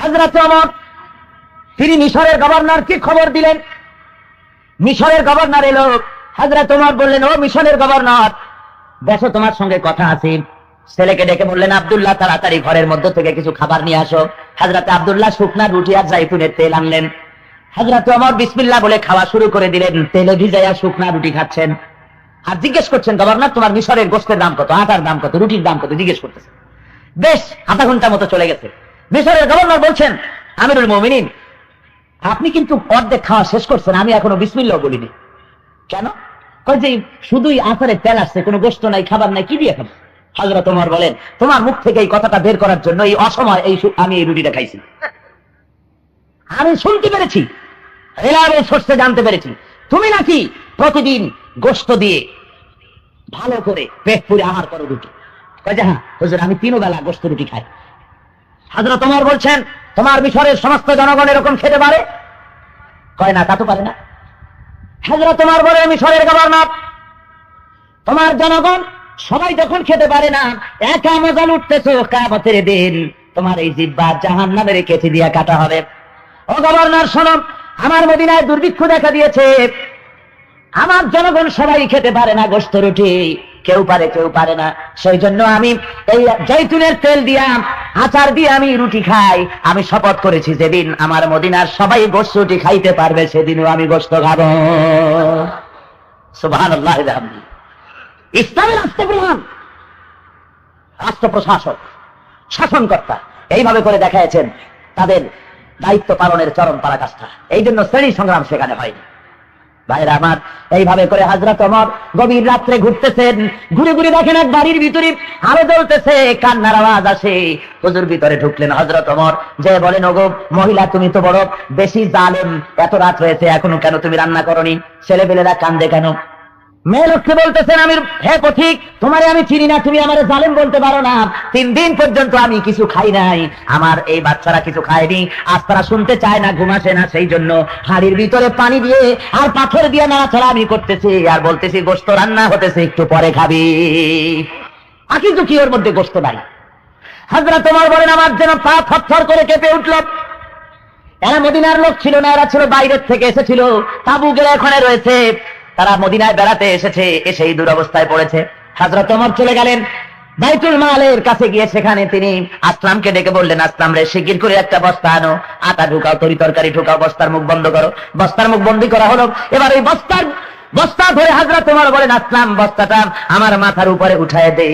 হযরত ওমর তিনি মিশরের গভর্নরকে খবর দিলেন। মিশরের গভর্নর এলো। হযরত ওমর বললেন, ও মিশরের গভর্নর, বসো, তোমার সঙ্গে কথা আছে। ছেলেকে ডেকে বললেন, আব্দুল্লাহ, তাড়াতাড়ি ঘরের মধ্য থেকে কিছু খাবার নিয়ে আসো। হযরত আব্দুল্লাহ শুকনা রুটি আর জাইতুনের তেল আনলেন। হযরত ওমর বিসমিল্লাহ বলে খাওয়া শুরু করে দিলেন। তেলে ভিজাইয়া শুকনা রুটি খাচ্ছেন আর জিজ্ঞেস করছেন, গভর্নর, তোমার মিশরের গোশতের দাম কত, আটার দাম কত, রুটির দাম কত, জিজ্ঞেস করতেছেন। বেশ আধা ঘন্টা মতো চলে গেছে। মিশরের গভর্নর বলছেন, আমিরুল মুমিনিন, আপনি কিন্তু অর্ধেক খাওয়া শেষ করছেন, আমি এখনো বিসমিল্লাহ বলিনি। কেন? কয় যে শুধুই আচারের তেল আসছে, কোনো গোশত নাই, খাবার নাই, কি দিয়ে খাবো? হযরত ওমর বলেন, তোমার মুখ থেকে এই কথাটা বের করার জন্য এই অসময় আমি এই রুটিটা খাইছি। আমি শুনতে পেরেছি, রিলায়েবল সোর্সে জানতে পেরেছি, তুমি নাকি প্রতিদিন গোশত দিয়ে ভালো করে পেট পুরে আহার করো রুটি। কয় যে হ্যাঁ হুজুর, আমি 3 বেলা গোশত রুটি খাই। হযরত ওমর বলছেন, তোমার মিশরের সমস্ত জনগণ এরকম খেতে পারে? কয় না, তা তো পারে না। হযরত ওমর বলেন, মিশরের গভর্নর, তোমার জনগণ সবাই যখন খেতে পারে না, একা মজা লুটতেছো, কিয়ামতের দিন তোমার এই জিহ্বা জাহান্নামের কেচি দিয়া কাটা হবে। ও গভর্নর শোনো, আমার মদিনায় দুর্ভিক্ষ দেখা দিয়েছে, আমার জনগণ সবাই খেতে পারে না গোশত রুটি, কেউ পারে কেউ পারে না। সেই জন্য আমি এই জৈতুনের তেল দিয়া আচার দিয়ে আমি রুটি খাই। আমি শপথ করেছি, যেদিন আমার মদিনার সবাই গোশত রুটি খাইতে পারবে সেদিনও আমি গোশত খাবো। সুবহানাল্লাহ। ইসলামের রাষ্ট্রপ্রধান, রাষ্ট্র প্রশাসক, শাসনকর্তা এইভাবে করে দেখাইছেন তাদের দায়িত্ব পালনের চরম পরাকাষ্ঠা। এই জন্য শ্রেণী সংগ্রাম সেখানে হয়নি। ভাইরা আমার, এইভাবে করে হযরত ওমর গভীর রাত্রে ঘুরতেছেন। ঘুরে ঘুরে দেখেন এক বাড়ির ভিতরে আলো জ্বলতেছে, কান্নার আওয়াজ আসে। হুজুর ভিতরে ঢুকলেন হযরত ওমর, যে বলেন, ওগো মহিলা, তুমি তো বড় বেশি জালেম, এত রাত হয়েছে এখনো কেন তুমি রান্না করনি? ছেলেপেলেরা কান্দে কেন? মেয়ে লোককে বলতেছেন, আমি হে পথিক, তোমারে আমি চিনি না, তুমি আমারে জালেম বলতে পারো না। 3 দিন পর্যন্ত আমি কিছু খাই নাই, আমার এই বাচ্চারা কিছু খায়নি, আজ তারা শুনতে চায় না, ঘুমাসে না, সেই জন্য হাড়ির ভিতরে পানি দিয়ে আর পাথর দিয়ে নাড়াচাড়া আমি করতেছি আর বলতেছি গোশত রান্না হতেছে, একটু পরে খাবি। কিন্তু কি ওর মধ্যে গোশত নাই? হযরত ওমর বলেন, আমার যেন পা থরথর করে কেঁপে উঠল। এরা মদিনার লোক ছিল না, এরা ছিল বাইরের থেকে এসেছিল, তাবু গেলে এখানে রয়েছে। তারা মদিনায় বেড়াতে এসেছে, এসেই দুরবস্থায় পড়েছে। হযরত ওমর চলে গেলেন বাইতুল মালের কাছে, গিয়ে সেখানে তিনি আসলামকে ডেকে বললেন, আসলাম রে, শিগগির করে একটা বস্তা আনো, আটা ঢুকাও, তরি তরকারি ঢুকাও, বস্তার মুখ বন্ধ করো। বস্তার মুখ বন্ধ করা হলো। এবার এই বস্তা ধরে হযরত ওমর বলেন, আসলাম, বস্তাটা আমার মাথার উপরে উঠায় দে।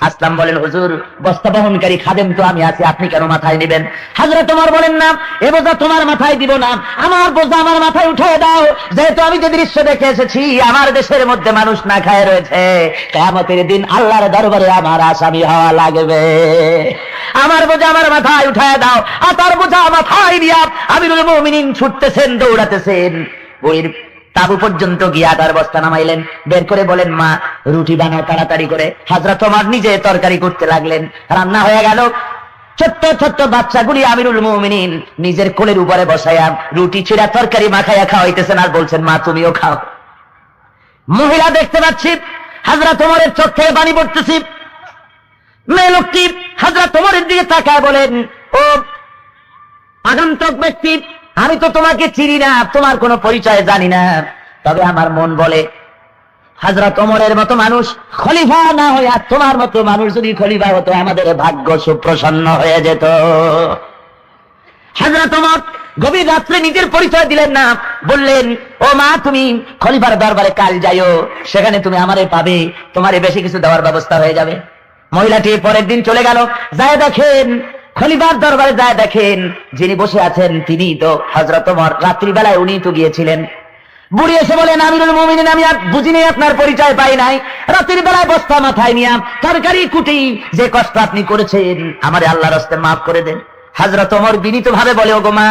আসলাম বলেন, হুজুর, বস্তা বহনকারী খাদেম তো আমি আছি, আপনি কেন মাথায় নেবেন? হযরত ওমর বলেন, না, এ বোঝা তোমার মাথায় দিব না, আমার বোঝা আমার মাথায় উঠায় দাও। যেহেতু আমি যে দৃশ্য দেখে এসেছি, আমার দেশের মধ্যে মানুষ না খায় রয়েছে, কিয়ামতের দিন আল্লাহর দরবারে আমার আসামি হওয়া লাগবে। আমার বোঝা আমার মাথায় উঠায় দাও। আর তার বোঝা মাথায় দিয়া আমিরুল মুমিনিন ছুটতেছেন, দৌড়াতেছেন। বইয়ের তাবু পর্যন্ত গিয়া তার বস্তা নামাইলেন, বের করে বলেন, মা, রুটি বানাও তাড়াতাড়ি করে। হযরত ওমর নিজে তরকারি করতে লাগলেন। রান্না হয়ে গেল। ছোট্ট ছোট্ট বাচ্চাগুলি আমিরুল মুমিনিন নিজের কোলের উপরে বসাইয়া রুটি ছিঁড়া তরকারি মাখাইয়া খাওয়াইতেছেন আর বলছেন, মা, তুমিও খাও। মহিলা দেখতে পাচ্ছি, হযরত ওমরের চোখ থেকে পানি পড়তেছি। মেয়ে লোকটি হযরত ওমরের দিকে তাকায় বলেন, ও আগন্তুক ব্যক্তি, আমি তো তোমাকে চিনি না, তোমার কোনো পরিচয় জানি না, তবে আমার মন বলে হযরত ওমরের মতো মানুষ খলিফা না হইয়া তোমার মতো মানুষ যদি খলিফা হতো, আমাদের ভাগ্য সুপ্রসন্ন হয়ে যেত। হযরত ওমর গভীর রাত্রে নিজের পরিচয় দিলেন না, বললেন, ও মা, তুমি খলিফার দরবারে কাল যাইও, সেখানে তুমি আমারে পাবে, তোমারে বেশি কিছু দেওয়ার ব্যবস্থা হয়ে যাবে। মহিলাটি পরের দিন চলে গেল। যায় দেখেন, খলিফার দরবারে যায় দেখেন, যিনি বসে আছেন তিনি তো হযরত ওমর। রাত্রিবেলায় উনি তো গিয়েছিলেন। বুড়ি এসে বলেন, আমিরুল মুমিনিন, আমি আর বুঝিনি, আপনার পরিচয় পাই নাই। রাত্রির বেলায় বস্তা মাথায় নিয়া তরকারি কুটি যে কষ্ট আপনি করেছেন, আমারে আল্লাহর রাস্তে মাফ করে দেন। হযরত ওমর বিনীত ভাবে বলে, ওগো মা,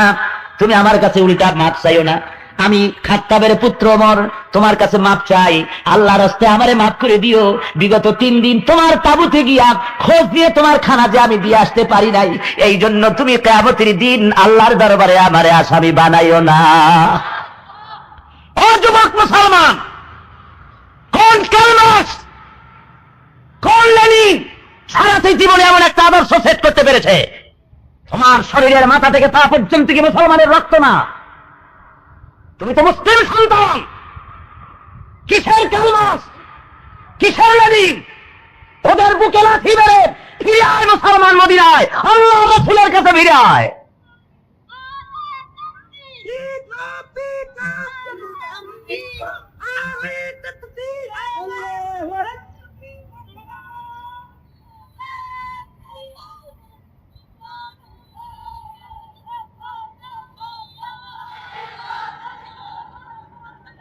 তুমি আমার কাছে উল্টা মাফ চাইও না, আমি খাত্তাবের পুত্র ওমর, তোমার কাছে মাফ চাই, আল্লাহর রাস্তে আমারে মাফ করে দিও। বিগত 3 দিন তোমার তাবুতে গিয়া খোঁজ দিয়ে তোমার খানা যে আমি দিয়ে আসতে পারি নাই, এই জন্য তুমি কিয়ামতের দিন আল্লাহর দরবারে আমারে আসামি বানাইও না। ও যুবক মুসলমান, কোন কালমাস, কোন লেনিন সারাতে জীবনে এমন একটা আদর্শ সেট করতে পেরেছে? তোমার শরীরের মাথা থেকে পা পর্যন্ত কি মুসলমানের রক্ত না? তুমি তো মুসলিম সন্তান। কিসের কালমাস, কিসের নবী? ওদের বুকে লাথি মেরে ফিরে আয় মুসলমান মদিনায়, আল্লাহ রাসূলের কাছে ফিরে আয়।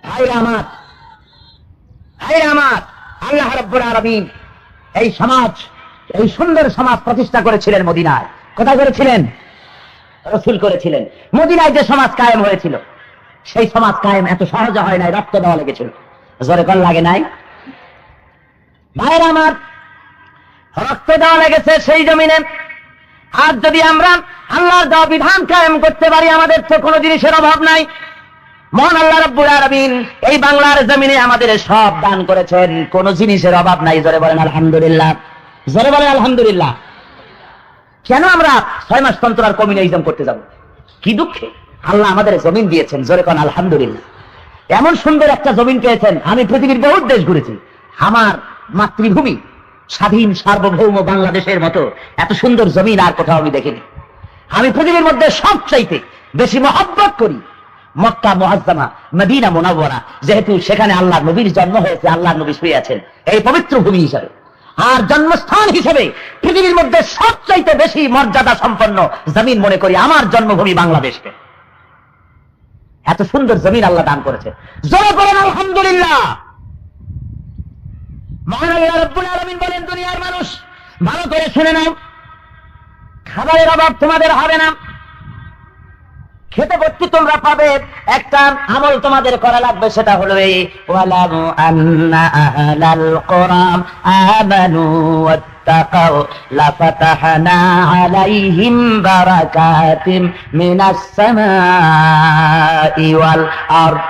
ভাইরা আমার, ভাইরা আমার, আল্লাহ রাব্বুল আলামিন এই সমাজ, এই সুন্দর সমাজ প্রতিষ্ঠা করেছিলেন মদিনায়। কোথায় করেছিলেন? রাসূল করেছিলেন। মদিনায় যে সমাজ কায়েম হয়েছিল, সেই সমাজ কায়েম এত সহজে হয় নাই, রক্ত দেওয়া লেগেছিল। জোরে কোন লাগে নাই? ভাইরা আমার, রক্ত দেওয়া লেগেছে সেই জমিনে। আজ যদি আমরা আল্লাহর দেওয়া বিধান কায়েম করতে পারি, আমাদের তো কোনো জিনিসের অভাব নাই। মহান আল্লাহ রাব্বুল আলামিন এই বাংলার জমিনে আমাদের সব দান করেছেন, কোন জিনিসের অভাব নাই। জোরে বলেন আলহামদুলিল্লাহ, জোরে বলেন আলহামদুলিল্লাহ। কেন আমরা 6 মাস তন্ত্র আর কমিউনিজম করতে যাব? কি দুঃখে আল্লাহ আমাদের জমিন দিয়েছেন। জোরে কোন আলহামদুলিল্লাহ। এমন সুন্দর একটা জমিন পেয়েছেন। আমি পৃথিবীর বহুত দেশ ঘুরেছি, আমার মাতৃভূমি স্বাধীন সার্বভৌম বাংলাদেশের মতো এত সুন্দর জমিন আর কোথাও আমি দেখিনি। আমি পৃথিবীর মধ্যে সবচাইতে বেশি মহব্বত করি মক্কা মুআজ্জামা, মদিনা মুনাওয়ারা, যেহেতু সেখানে আল্লাহর নবীর জন্ম হয়েছে, আল্লাহর নবী শুয়ে আছেন, এই পবিত্র ভূমি হিসাবে। আর জন্মস্থান হিসেবে পৃথিবীর মধ্যে সবচাইতে বেশি মর্যাদা সম্পন্ন জমিন মনে করি আমার জন্মভূমি বাংলাদেশকে। এত সুন্দর জমিন আল্লাহ দান করেছে। জোরে বলেন আলহামদুলিল্লাহ। মহান আল্লাহ রাব্বুল আলামিন বলেন, দুনিয়ার মানুষ ভালো করে শুনে নাও, খাবারের অভাব তোমাদের হবে না, খেতে ভর্তি তোমরা পাবে। একটা আমল তোমাদের করা লাগবে, সেটা হলো এই ওয়ালামু আন্না আহলাল কুরআন আমানু ওয়াত্তাকাউ লাফাতাহনা আলাইহিম বারাকাতিম মিনাস সামাই ওয়াল আরদ।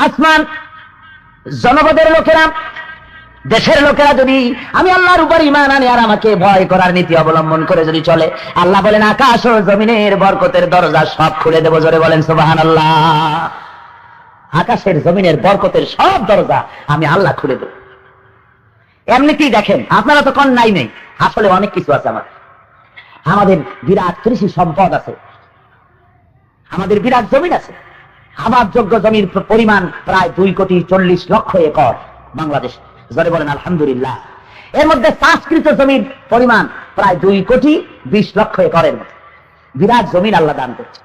আসমান জনপদের লোকেরা, দেশের লোকেরা যদি আমি আল্লাহর উপর ঈমান আনে আর আমাকে ভয় করার নীতি অবলম্বন করে যদি চলে, আল্লাহ বলেন আকাশ ও জমিনের বরকতের দরজা সব খুলে দেব। জোরে বলেন সুবহানাল্লাহ। আকাশের জমিনের বরকতের সব দরজা আমি আল্লাহ খুলে দেব। এমনিতেই দেখেন, আপনারা তো কোন নাই নেই, আসলে অনেক কিছু আছে আমাদের বিরাট কৃষি সম্পদ আছে, আমাদের বিরাট জমিন আছে। আবাদযোগ্য জমির পরিমাণ প্রায় 2,40,00,000 একর বাংলাদেশ। জোরে বলেন আলহামদুলিল্লাহ। এর মধ্যে চাষকৃত জমির পরিমাণ প্রায় 2,20,00,000 একরের মতো বিরাট জমিন আল্লাহ দান করছে।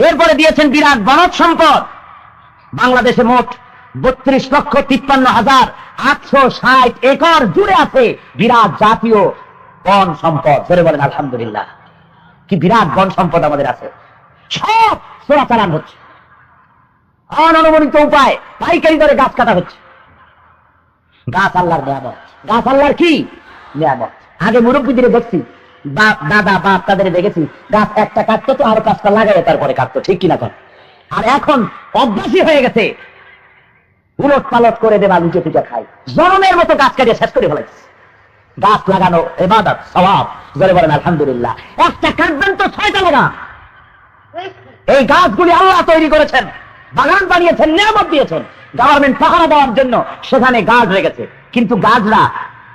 এরপরে দিয়েছেন বিরাট বনজ সম্পদ। বাংলাদেশে মোট 32,53,860 একর জুড়ে আছে বিরাট জাতীয় বন সম্পদ। জোরে বলেন আলহামদুলিল্লাহ। কি বিরাট বন সম্পদ আমাদের আছে। সব চোরাচালান হচ্ছে, অননুমোদিত উপায় পাইকারি দরে গাছ কাটা হচ্ছে। গাছ আল্লাহর নিয়ামত। গাছ আল্লাহর কি নিয়ামত। আগে মুরব্বীদের দেখছি, দাদা বাপ তাদের দেখেছি, গাছ একটা কাটতো তো আরো 5টা লাগাই তারপরে কাটতো, ঠিক কিনা কর। আর এখন অভ্যাসী হয়ে গেছে, উলট পালট করে দেবা লুচে পিঠা খাই, জনমের মতো গাছ কাটিয়ে শেষ করে ফেলেছে। গাছ লাগানো ইবাদত, সওয়াব। জোরে বলেন আলহামদুলিল্লাহ। একটা কাটবেন তো 6টা লাগা। এই গাছগুলি আল্লাহ তৈরি করেছেন, বাগান বানিয়েছেন, নিয়ামত দিয়েছেন। গভর্নমেন্ট পাহারা দেওয়ার জন্য সেখানে গাছ রেখেছে, কিন্তু গাছরা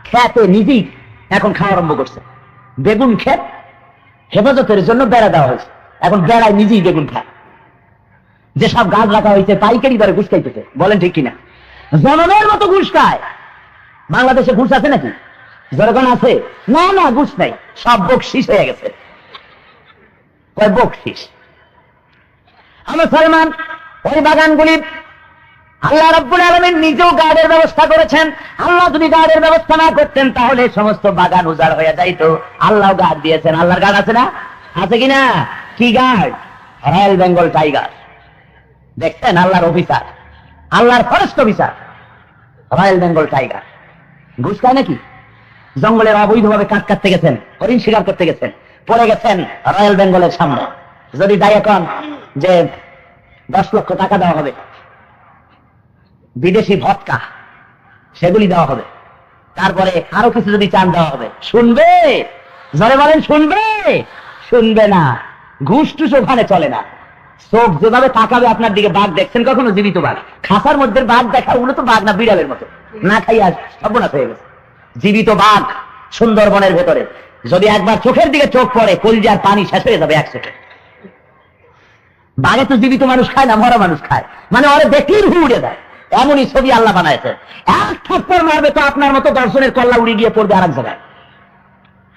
খেতে নিজেই এখন খাওয়া আরম্ভ করছে। বেগুন ক্ষেত হেফাজতের জন্য বেড়া দেওয়া হয়েছে, এখন বেড়ায় নিজেই বেগুন খায়। যেসব গাছ রাখা হয়েছে পাইকারি দরে ঘুষ খাইতেছে, বলেন ঠিক কিনা? জনমের মতো ঘুষ খায়। বাংলাদেশে ঘুষ আছে নাকি? জনগণ আছে? না না, ঘুষ নাই, সব বকশিস হয়ে গেছে। বকশিস। আমরা সলমান ওই বাগানগুলি আল্লাহ রাব্বুল আলামিন নিজেও গার্ডের ব্যবস্থা করেছেন। আল্লাহ যদি গার্ডের ব্যবস্থা না করতেন তাহলে সমস্ত বাগান উজাড় হয়ে যাইতো। আল্লাহ গার্ড দিয়েছেন। আল্লাহর গার্ড আছে না? আছে কিনা? কি গার্ড? Royal Bengal tiger. দেখছেন আল্লাহর অফিসার, আল্লাহর forest officer royal Bengal tiger. ঘুষ খায় নাকি? জঙ্গলের অবৈধভাবে কাঠ কাটতে গেছেন, হরিণ শিকার করতে গেছেন, পড়ে গেছেন রয়্যাল বেঙ্গলের সামনে। যদি দায় এখন যে 10 লক্ষ টাকা দেওয়া হবে, বিদেশি ভদকা সেগুলি দেওয়া হবে, তারপরে আরো কিছু যদি চান দেওয়া হবে, শুনবে? জোরে বলেন শুনবে? শুনবে না। ঘুষ টুস ওখানে চলে না। চোখ যেভাবে তাকাবে আপনার দিকে, বাঘ দেখছেন কখনো? জীবিত বাঘ, খাসার মধ্যে বাঘ দেখা, ওগুলো তো বাঘ না, বিড়ালের মতো, না খাইয়া সর্বনাশ হয়ে গেছে। জীবিত বাঘ সুন্দরবনের ভেতরে, যদি একবার চোখের দিকে চোখ পড়ে, কলজার পানি শেষ হয়ে যাবে এক চোখে। বাঘে তো জীবিত মানুষ খায় না, মরা মানুষ খায়, মানে ওরা দেখলেই রু উড়ে যায়, এমনই ছবি আল্লাহ বানাইছে। এক থাপ্পড় মারবে তো আপনার মতো দর্শনের কল্লা উড়ে গিয়ে পড়বে আরেক জায়গায়।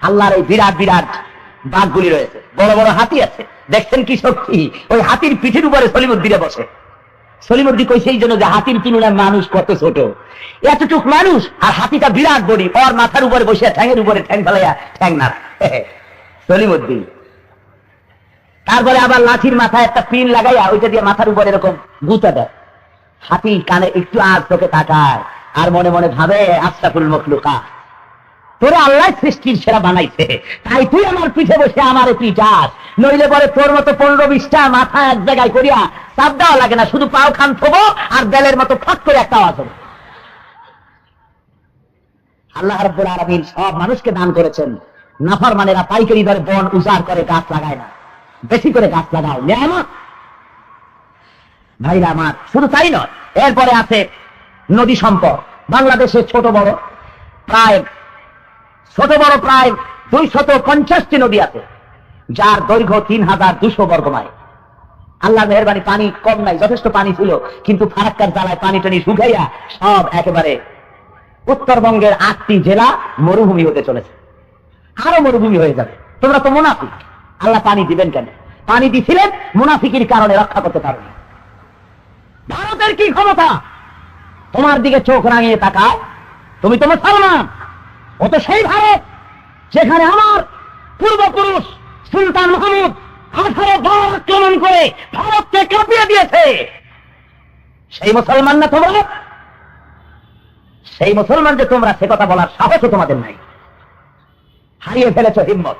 আল্লাহর এই বিরাট বিরাট বাঘগুলি রয়েছে, বড় বড় হাতি আছে, দেখছেন কি শক্তি! ওই হাতির পিঠের উপরে সলিমুদ্দিনে বসে। সলিমুদ্দি কই সেই জন্য যে হাতির তুলনায় মানুষ কত ছোট, এতটুক মানুষ, আর হাতিটা বিরাট বড়ি, ওর মাথার উপরে বসে ঠ্যাঙের উপরে ঠ্যাং ফেলাইয়া ঠ্যাং না সলিমুদ্দিন। তারপরে আবার লাঠির মাথায় একটা পিন লাগাইয়া ওইটা দিয়ে মাথার উপরে এরকম গুঁতা দেয়। হাতি কানে একটু আর চোখে তাকায়, আর মনে মনে ভাবে আশরাফুল মখলুকা, তোরে আল্লাহ সৃষ্টির সেরা বানাইছে, তাই তুই আমার পিঠে বসে আমার পিঠাস, নইলে পরে তোর মতো 15-20টা মাথা এক জায়গায় করিয়া চাপ দেওয়া লাগে না, শুধু পাও খান থবো আর বেলের মতো ফট করে একটা আওয়াজ হবে। আল্লাহ রাব্বুল আলামিন সব মানুষকে দান করেছেন, নাফরমানেরা পাইকারি দরে বন উজাড় করে গাছ লাগায় না। বেশি করে গাছ লাগাও, নিয়ামত ভাইরা আমার। শুধু তাই নয়, এরপরে আছে নদী সম্পদ। বাংলাদেশে ছোট বড় প্রায় 250টি নদী আছে, যার দৈর্ঘ্য 3200 বর্গ মাইল। আল্লাহ মেহেরবানি, পানি কম নাই, যথেষ্ট পানি ছিল, কিন্তু ফারাক্কার জ্বালায় পানি টানি শুকাইয়া সব একেবারে উত্তরবঙ্গের 8টি জেলা মরুভূমি হতে চলেছে, আরো মরুভূমি হয়ে যাবে। তোমরা তো মুনাফিক, আল্লাহ পানি দিবেন কেন? পানি দিছিলেন মুনাফিকের কারণে, রক্ষা করতে পারবেন। ভারতের কি ক্ষমতা তোমার দিকে চোখ রাঙিয়ে তাকায়? তুমি তো মুসলমান, ও তো সেই ভারত যেখানে আমার পূর্বপুরুষ সুলতান মাহমুদ 18 বার আক্রমণ করে ভারতকে কাঁপিয়ে দিয়েছে। সেই মুসলমান না তোমরা? সেই মুসলমান যে তোমরা, সে কথা বলার সাহসও তোমাদের নাই, হারিয়ে ফেলেছ হিম্মত।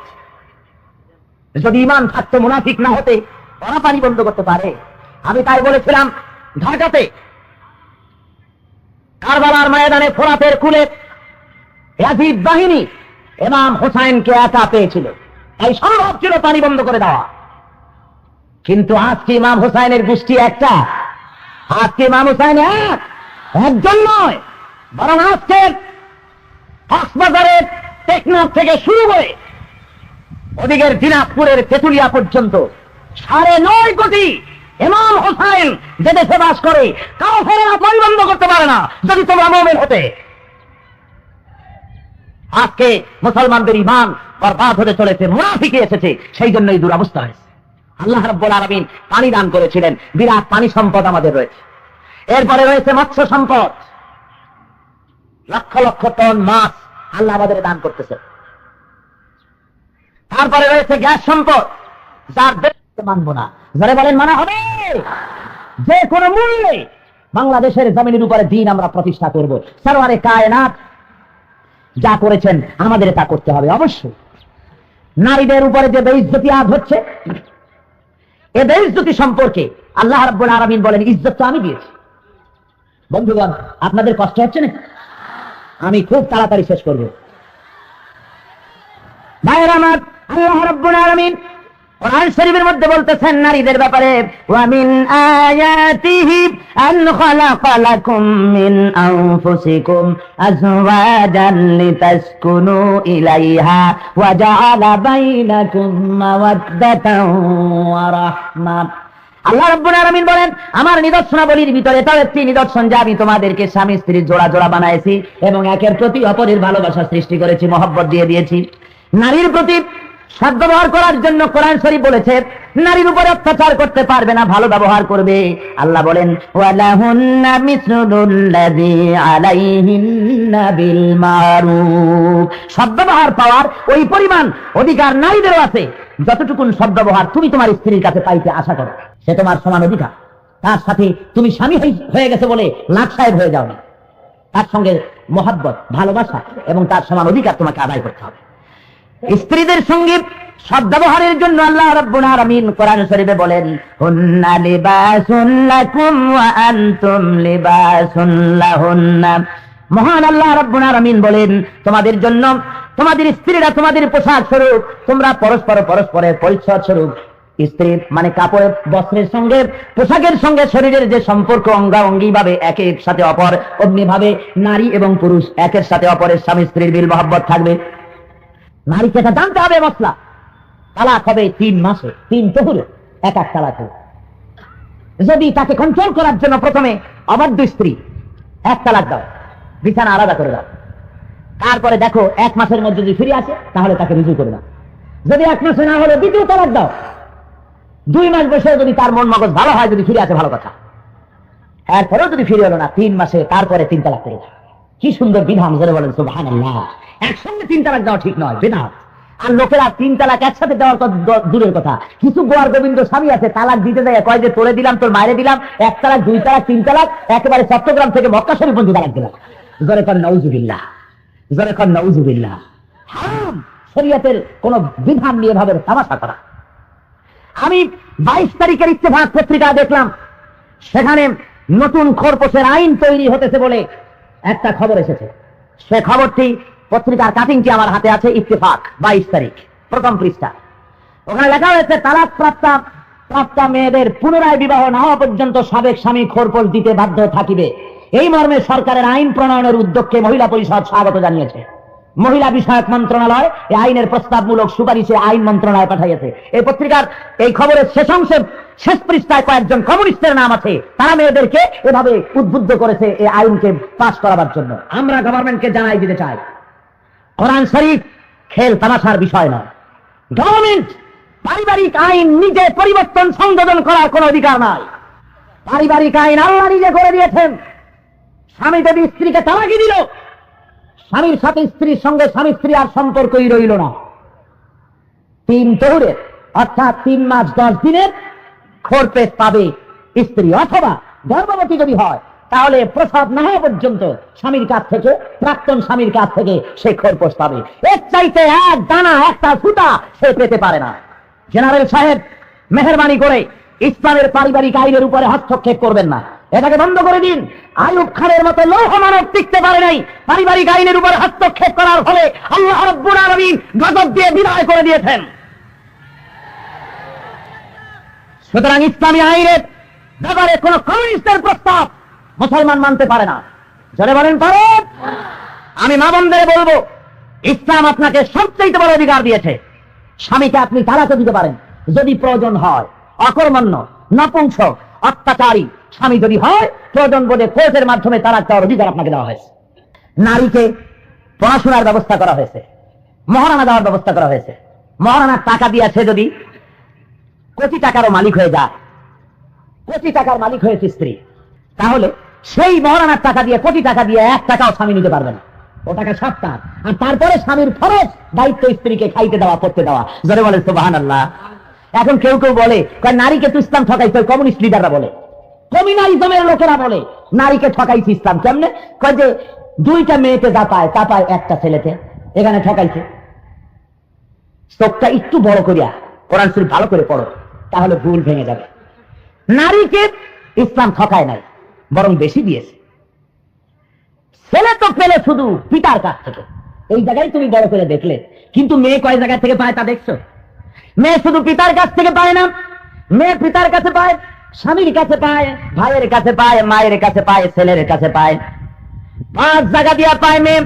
যদি ইমান থাকতো, মুনাফিক না হতে, ওরা পানি বন্ধ করতে পারে? আমি তাই বলেছিলাম, ঢাকাতে কারবালার ময়দানে ফোরাতের কুলে ইয়াজিদ বাহিনী ইমাম হুসাইনকে একা পেয়েছিল, তাই সম্ভব ছিল পানি বন্ধ করে দেওয়া। কিন্তু আজকে ইমাম হুসাইনের গোষ্ঠী একটা, আজকে ইমাম হুসাইন একজন নয়, বরং আজকে কক্সবাজারের টেকনাফ থেকে শুরু করে ওদিকের দিনাজপুরের তেতুলিয়া পর্যন্ত 9.5 কোটি ইমাম হুসাইন যে দেশে বাস করে, কাফেররা পানি বন্ধ করতে পারে না যদি তোমরা মুমিন হতে। আজকে মুসলমানদের ঈমান বরবাদ হতে চলেছে, মুনাফিকি এসেছে, সেই জন্য এই দুরবস্থা হয়েছে। আল্লাহ রাব্বুল আলামিন পানি দান করেছিলেন, বিরাট পানি সম্পদ আমাদের রয়েছে। এরপরে রয়েছে মৎস্য সম্পদ, লক্ষ লক্ষ টন মাছ আল্লাহ আমাদের দান করতেছে। তারপরে রয়েছে গ্যাস সম্পদ, যার মানবো না, যারা বলেন মানা হবে, যে কোনো মূল্যে বাংলাদেশের জমিনের উপরে দিন আমরা প্রতিষ্ঠা করব। সরওয়ারে কায়নাত যা করেছেন আমাদের তা করতে হবে অবশ্যই। নারীদের উপরে যে বেইজ্জতি আজ হচ্ছে, এ বেইজ্জতি সম্পর্কে আল্লাহ রাব্বুল আলামিন বলেন, ইজ্জত তো আমি দিয়েছি। বন্ধুগণ, আপনাদের কষ্ট হচ্ছে না? আমি খুব তাড়াতাড়ি শেষ করব। ভাইয়েরা আমার, আল্লাহ রাব্বুল আলামিন কোরআন শরীফের মধ্যে বলতেছেন নারীদের ব্যাপারে, ওয়া মিন আয়াতিহি আন খালাকা লাকুম মিন আনফুসিকুম আজওয়াজান লিতাসকুনু ইলাইহা ওয়া জাআলা বাইনাকুম মাওয়াদ্দাতান ওয়া রাহমা। আল্লাহ রাব্বুল আলামিন বলেন, আমার নিদর্শনাবলীর ভিতরে এটাও একটি নিদর্শন যে আমি তোমাদেরকে স্বামী স্ত্রীর জোড়া জোড়া বানাইছি এবং একের প্রতি অপরের ভালোবাসা সৃষ্টি করেছি, মহব্বত দিয়ে দিয়েছি। নারীর প্রতি সদ্ব্যবহার করার জন্য কোরআন শরীফ বলেছে, নারীর উপরে অত্যাচার করতে পারবে না, ভালো ব্যবহার করবে। আল্লাহ বলেন, ওয়ালাহুন্না মিসলুল্লাযী আলাইহিন্না বিল মারুফ। সদ্ব্যবহার পাওয়ার ওই পরিমাণ অধিকার নারীদেরও আছে যতটুকুন সদ্ব্যবহার তুমি তোমার স্ত্রীর কাছে পাইতে আশা করো, সে তোমার সমান অধিকার। তার সাথে তুমি স্বামী হয়ে গেছে বলে লাট সাহেব হয়ে যাও না, তার সঙ্গে মহব্বত, ভালোবাসা এবং তার সমান অধিকার তোমাকে আদায় করতে হবে। স্ত্রীদের সঙ্গে সদ্ব্যবহারের জন্য আল্লাহ রাব্বুল আলামিন কোরআন শরীফে বলেন, হুন্না লিবাসুন লাকুম ওয়া আনতুম লিবাসুন লাহুন্না। মহান আল্লাহ রাব্বুল আলামিন বলেন, তোমাদের জন্য তোমাদের স্ত্রীরা তোমাদের পোশাক স্বরূপ, তোমরা পরস্পরের পরিচ্ছদ স্বরূপ। স্ত্রীর মানে কাপড়ের বস্ত্রের সঙ্গে পোশাকের সঙ্গে শরীরের যে সম্পর্ক অঙ্গাঙ্গি ভাবে একের সাথে অপর, অমনি ভাবে নারী এবং পুরুষ একের সাথে অপরের স্বামী স্ত্রীর মিল মহব্বত থাকবে। নারীকে এটা জানতে হবে মশলা। তালাক হবে 3 মাসে, 3 প্রহরে এক তালাক হবে। যদি তাকে কন্ট্রোল করার জন্য প্রথমে অবাধ্য স্ত্রী 1 তালাক দাও, বিছানা আলাদা করে দাও, তারপরে দেখো 1 মাসের মধ্যে যদি ফিরে আসে তাহলে তাকে রুজু করে দাও। যদি 1 মাসে না হলে 2য় তালাক দাও। 2 মাস বসে যদি তার মন মগজ ভালো হয়, যদি ফিরে আসে ভালো কথা, এরপরেও যদি ফিরে এলো না 3 মাসে, তারপরে 3 তালাক করে দাও। কি সুন্দর বিধান, ধরে বলেন সুবহানাল্লাহ। একসঙ্গে 3 তালাক দেওয়া ঠিক নয়, বিধান। আর লোকেরা 3 তালাক একসাথে দেওয়ার দূরের কথা, কিছু গোয়ার গোবিন্দ স্বামী আছে তালাক দিতে যায় কয় যে তোরে দিলাম, তোর মায়েরে দিলাম, 1 তালাক 2 তালাক 3 তালাক, একেবারে চট্টগ্রাম থেকে মক্কা শরীফ পর্যন্ত তালাক দিলাম। জোরে কর নাউজুবিল্লাহ, জোরে কর নাউজুবিল্লাহ। হারাম শরীয়তের কোন বিধান নিয়ে ভাবে তামাশা করা। আমি 22 তারিখের ইত্তেফাক পত্রিকা দেখলাম, সেখানে নতুন খোরপোশের আইন তৈরি হতেছে বলে একটা খবর এসেছে। সে খবরটি পত্রিকার কাটিংটি আমার হাতে আছে, ইত্তেফাক 22 তারিখ, প্রথম পৃষ্ঠা। ওখানে লেখা হয়েছে তালাক প্রাপ্তা মেয়েদের পুনরায় বিবাহ না হওয়া পর্যন্ত সাবেক স্বামী খোরপোশ দিতে বাধ্য থাকিবে। এই মর্মে সরকারের আইন প্রণয়নের উদ্যোগকে মহিলা পরিষদ স্বাগত জানিয়েছে। মহিলা বিষয়ক মন্ত্রণালয় এই আইনের প্রস্তাবমূলক সুপারিশে আইন মন্ত্রণালয় পাঠাইছে। এই পত্রিকার এই খবরের শেষ অংশে শেষ পৃষ্ঠায় কয়েকজন কমিউনিস্টের নাম আছে, তারা মেয়েদেরকে এভাবে উদ্বুদ্ধ করেছে এই আইনকে পাস করাবার জন্য। আমরা গভর্নমেন্টকে জানাই দিতে চাই, কোরআন শরীফ খেল তামাশার বিষয় নয়। গভর্নমেন্ট পারিবারিক আইন নিজে পরিবর্তন সংশোধন করার কোন অধিকার নাই। পারিবারিক আইন আল্লাহ নিজে করে দিয়েছেন। স্বামী যদি স্ত্রীকে তালাকি দিল, স্বামীর সাথে স্ত্রীর সঙ্গে স্বামী স্ত্রী আর সম্পর্কই রইল না। 3 প্রহরের অর্থাৎ 3 মাস 10 দিনের খোরপোশ পাবে স্ত্রী, অথবা গর্ভবতী যদি হয় তাহলে প্রসব না হওয়া পর্যন্ত স্বামীর কাছ থেকে, প্রাক্তন স্বামীর কাছ থেকে সে খোরপোশ পাবে। এর চাইতে এক দানা, একটা সুতা সে পেতে পারে না। জেনারেল সাহেব মেহেরবানি করে ইসলামের পারিবারিক আইনের উপরে হস্তক্ষেপ করবেন না, এটাকে বন্ধ করে দিন। আইয়ুব খানের মতো লৌহ মানব টিকতে পারে নাই পারিবারিক আইনের উপরে হস্তক্ষেপ করার ফলে আল্লাহ রাব্বুল আলামিন গজব দিয়ে বিদায় করে দিয়েছেন। সুতরাং ইসলামী আইনের ব্যাপারে কোন কমিউনিস্টের প্রস্তাব মুসলমান মানতে পারে না। যারা বলেন পারে, আমি মা বোনদের বলবো, ইসলাম আপনাকে সবচেয়ে বড় অধিকার দিয়েছে। স্বামীকে আপনি তালাকও দিতে পারেন যদি প্রয়োজন হয়। অকর্মণ্য, নপুংসক, অত্যাচারী স্বামী যদি হয়, প্রয়োজন বোধে কোর্টের মাধ্যমে তালাক দেওয়ার অধিকার আপনাকে দেওয়া হয়েছে। নারীকে পড়াশোনার ব্যবস্থা করা হয়েছে, মহারানা দেওয়ার ব্যবস্থা করা হয়েছে। মহারানার টাকা দিয়েছে, যদি কোটি টাকারও মালিক হয়ে যায়, কোটি টাকার মালিক হয়েছে স্ত্রী, তাহলে সেই মহারানার টাকা দিয়ে, কোটি টাকা দিয়ে 1 টাকাও স্বামী নিতে পারবে না। ও টাকা সব তার। আর তারপরে স্বামীর ফরজ দায়িত্ব স্ত্রীকে খাইতে দেওয়া, পড়তে দেওয়া। যারা বলে সুবহানাল্লাহ। এখন কেউ কেউ বলে নারীকে তো ইসলাম ঠকাইছে, কমিউনিস্ট লিডাররা বলে, কমিউনালিজমের লোকেরা বলে নারীকে ঠকাইছে ইসলাম। কেমনে? কয় যে 2টা মেয়েতে যা পায় তা পায় 1টা ছেলেতে, এখানে ঠকাইছে। চোখটা একটু বড় করিয়া কোরআন শরীফ ভালো করে পড়ো, তাহলে ভুল ভেঙে যাবে। নারীকে ইসলাম ঠকায় নাই, বরং বেশি দিয়েছে। ছেলে তো পেলে শুধু পিতার কাছ থেকে, এই জায়গায় তুমি বড় করে দেখলে, কিন্তু মেয়ে কয় জায়গা থেকে পায় তা দেখছো? মেয়ে শুধু পিতার কাছ থেকে পায় না, মেয়ে পিতার কাছে পায়, স্বামীর কাছে পায়, ভাইয়ের কাছে পায়, মায়ের কাছে পায়, ছেলের কাছে পায়। 5 জায়গা দিয়া পায় মেয়ে,